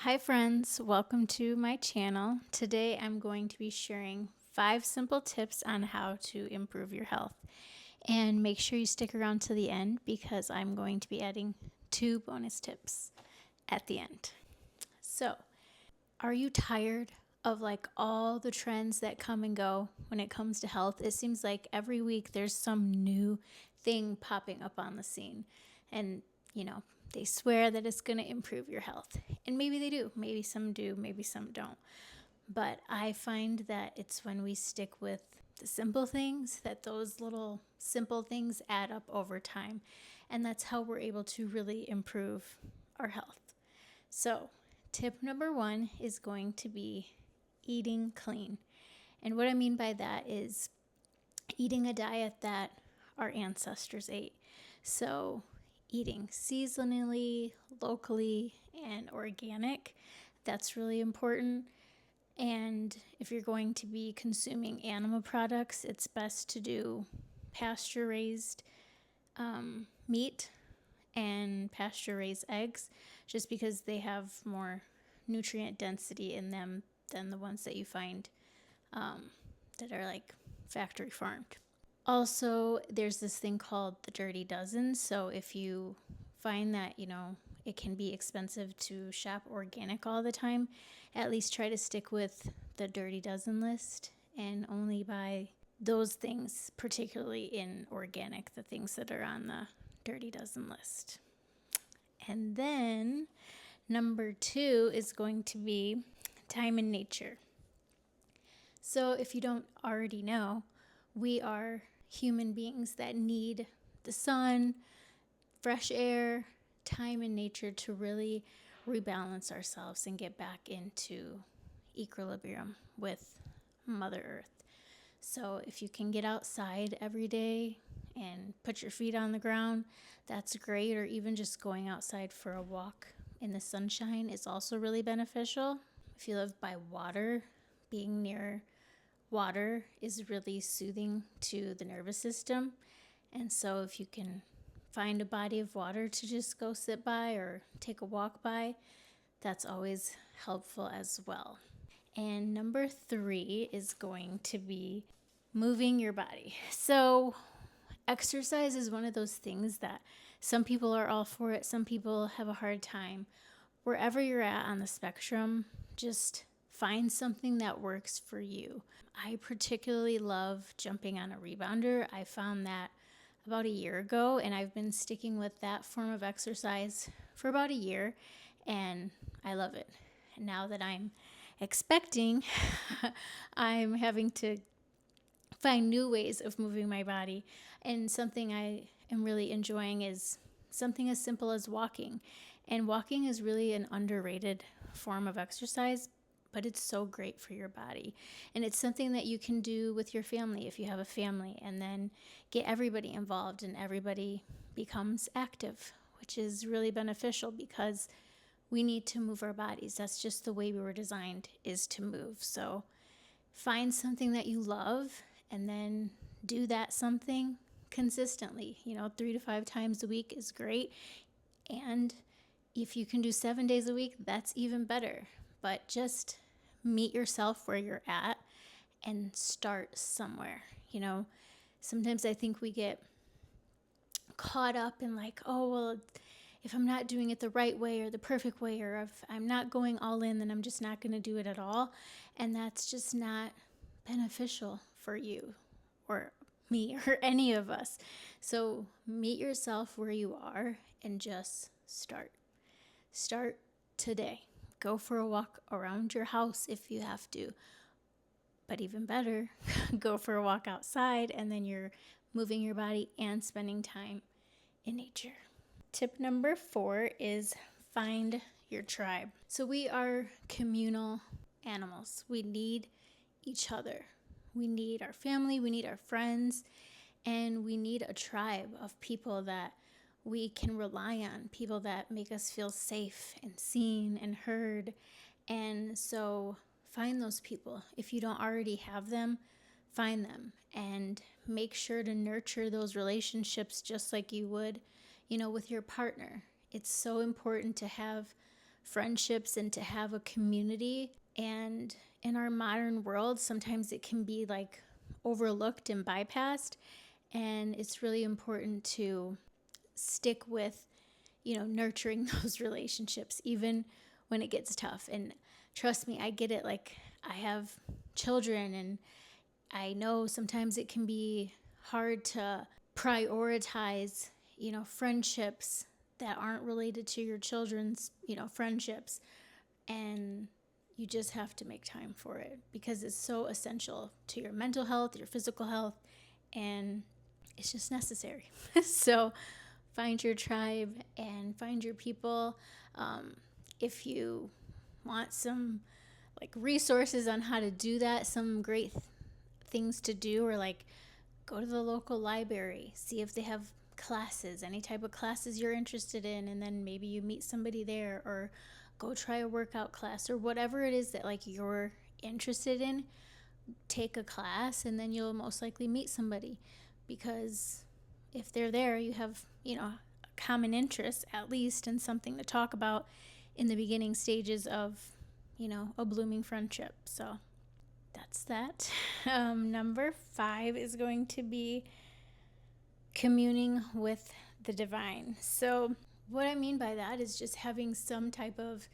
Hi friends, welcome to my channel. Today I'm going to be sharing 5 simple tips on how to improve your health. And make sure you stick around to the end because I'm going to be adding 2 bonus tips at the end. So, are you tired of all the trends that come and go when it comes to health? It seems like every week there's some new thing popping up on the scene. And, they swear that it's going to improve your health. And maybe they do. Maybe some do, maybe some don't. But I find that it's when we stick with the simple things that those little simple things add up over time. And that's how we're able to really improve our health. So, tip number 1 is going to be eating clean. And what I mean by that is eating a diet that our ancestors ate. So, eating seasonally, locally, and organic. That's really important. And if you're going to be consuming animal products, it's best to do pasture raised meat and pasture raised eggs, just because they have more nutrient density in them than the ones that you find that are factory farmed. Also, there's this thing called the Dirty Dozen. So if you find that, it can be expensive to shop organic all the time, at least try to stick with the Dirty Dozen list and only buy those things, particularly in organic, the things that are on the Dirty Dozen list. And then number 2 is going to be time in nature. So if you don't already know, we are human beings that need the sun, fresh air, time in nature to really rebalance ourselves and get back into equilibrium with Mother Earth. So if you can get outside every day and put your feet on the ground, that's great. Or even just going outside for a walk in the sunshine is also really beneficial. If you live by water, being near water is really soothing to the nervous system. And so if you can find a body of water to just go sit by or take a walk by, that's always helpful as well. And number 3 is going to be moving your body. So exercise is one of those things that some people are all for it, some people have a hard time. Wherever you're at on the spectrum, just find something that works for you. I particularly love jumping on a rebounder. I found that about a year ago, and I've been sticking with that form of exercise for about a year, and I love it. And now that I'm expecting, I'm having to find new ways of moving my body. And something I am really enjoying is something as simple as walking. And walking is really an underrated form of exercise, but it's so great for your body. And it's something that you can do with your family if you have a family, and then get everybody involved and everybody becomes active, which is really beneficial because we need to move our bodies. That's just the way we were designed, is to move. So find something that you love and then do that something consistently. 3 to 5 times a week is great. And if you can do 7 days a week, that's even better. But just meet yourself where you're at and start somewhere. Sometimes I think we get caught up in oh, well, if I'm not doing it the right way or the perfect way, or if I'm not going all in, then I'm just not going to do it at all. And that's just not beneficial for you or me or any of us. So meet yourself where you are and just start. Start today. Go for a walk around your house if you have to. But even better, go for a walk outside, and then you're moving your body and spending time in nature. Tip number 4 is find your tribe. So we are communal animals. We need each other. We need our family, we need our friends, and we need a tribe of people that we can rely on, people that make us feel safe and seen and heard. And so find those people. If you don't already have them, find them and make sure to nurture those relationships just like you would, with your partner. It's so important to have friendships and to have a community. And in our modern world, sometimes it can be like overlooked and bypassed. And it's really important to stick with, nurturing those relationships, even when it gets tough. And trust me, I get it. Like, I have children, and I know sometimes it can be hard to prioritize, friendships that aren't related to your children's, friendships. And you just have to make time for it because it's so essential to your mental health, your physical health, and it's just necessary. So find your tribe and find your people. If you want some like resources on how to do that, some great things to do, or like go to the local library, see if they have classes, any type of classes you're interested in, and then maybe you meet somebody there, or go try a workout class, or whatever it is that like you're interested in. Take a class, and then you'll most likely meet somebody, because if they're there, you have, a common interest at least, and something to talk about in the beginning stages of, a blooming friendship. So that's that. Number 5 is going to be communing with the divine. So what I mean by that is just having some type of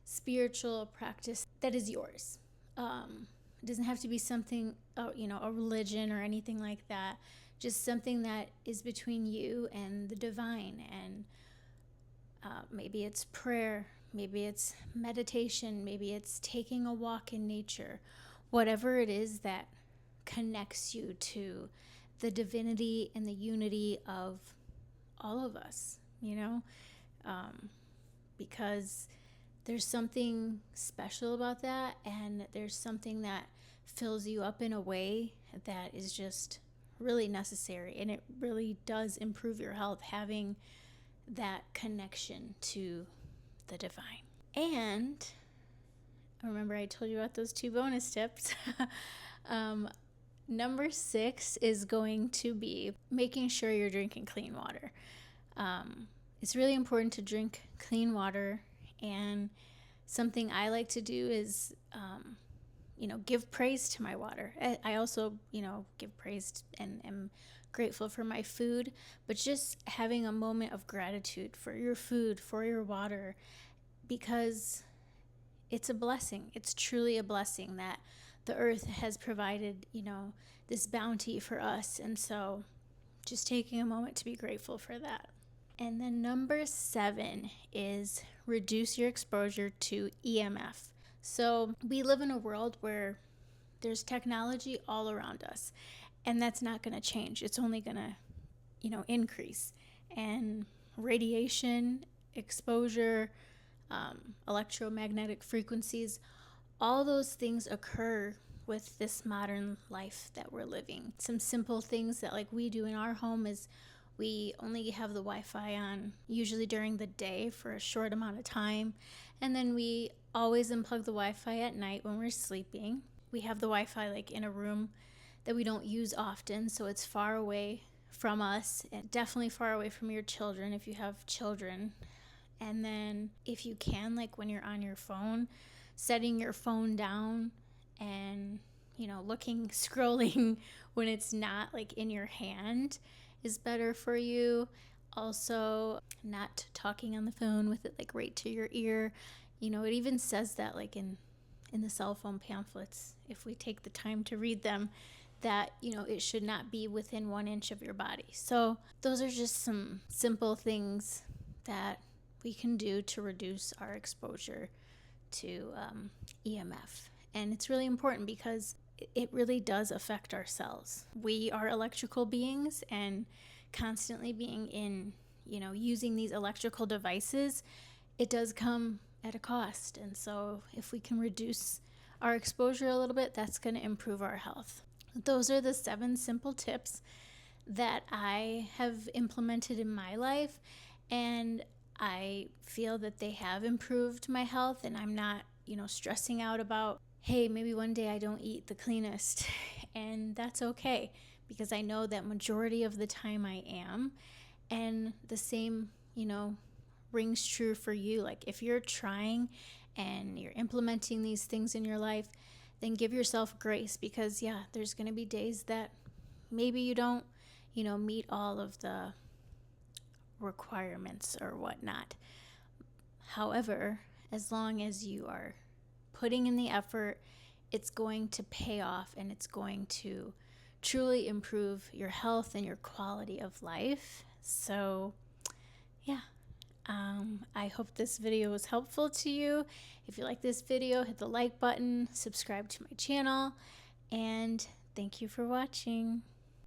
spiritual practice that is yours. It doesn't have to be something, a religion or anything like that. Just something that is between you and the divine. And maybe it's prayer, maybe it's meditation, maybe it's taking a walk in nature. Whatever it is that connects you to the divinity and the unity of all of us, because there's something special about that, and there's something that fills you up in a way that is just really necessary, and it really does improve your health, having that connection to the divine. And remember, I told you about those 2 bonus tips. Number 6 is going to be making sure you're drinking clean water. It's really important to drink clean water, and something I like to do is, give praise to my water. I also, give praise and am grateful for my food, but just having a moment of gratitude for your food, for your water, because it's a blessing. It's truly a blessing that the earth has provided, this bounty for us. And so just taking a moment to be grateful for that. And then number 7 is reduce your exposure to EMF. So we live in a world where there's technology all around us, and that's not going to change. It's only going to, increase. And radiation, exposure, electromagnetic frequencies, all those things occur with this modern life that we're living. Some simple things that like we do in our home is we only have the Wi-Fi on usually during the day for a short amount of time, and then we always unplug the Wi-Fi at night when we're sleeping. We have the Wi-Fi like in a room that we don't use often, so it's far away from us, and definitely far away from your children if you have children. And then if you can, like when you're on your phone, setting your phone down and, scrolling when it's not like in your hand is better for you. Also, not talking on the phone with it like right to your ear. It even says that like in the cell phone pamphlets, if we take the time to read them, that, it should not be within 1 inch of your body. So those are just some simple things that we can do to reduce our exposure to EMF. And it's really important because it really does affect our cells. We are electrical beings, and constantly being in, using these electrical devices, it does come at a cost. And so if we can reduce our exposure a little bit, that's going to improve our health. Those are the 7 simple tips that I have implemented in my life, and I feel that they have improved my health, and I'm not, stressing out about, hey, maybe one day I don't eat the cleanest. And that's okay, because I know that majority of the time I am. And the same, rings true for you. Like if you're trying and you're implementing these things in your life, then give yourself grace, because yeah, there's going to be days that maybe you don't, meet all of the requirements or whatnot. However, as long as you are putting in the effort, it's going to pay off, and it's going to truly improve your health and your quality of life. So yeah, I hope this video was helpful to you. If you like this video, hit the like button, subscribe to my channel, and thank you for watching.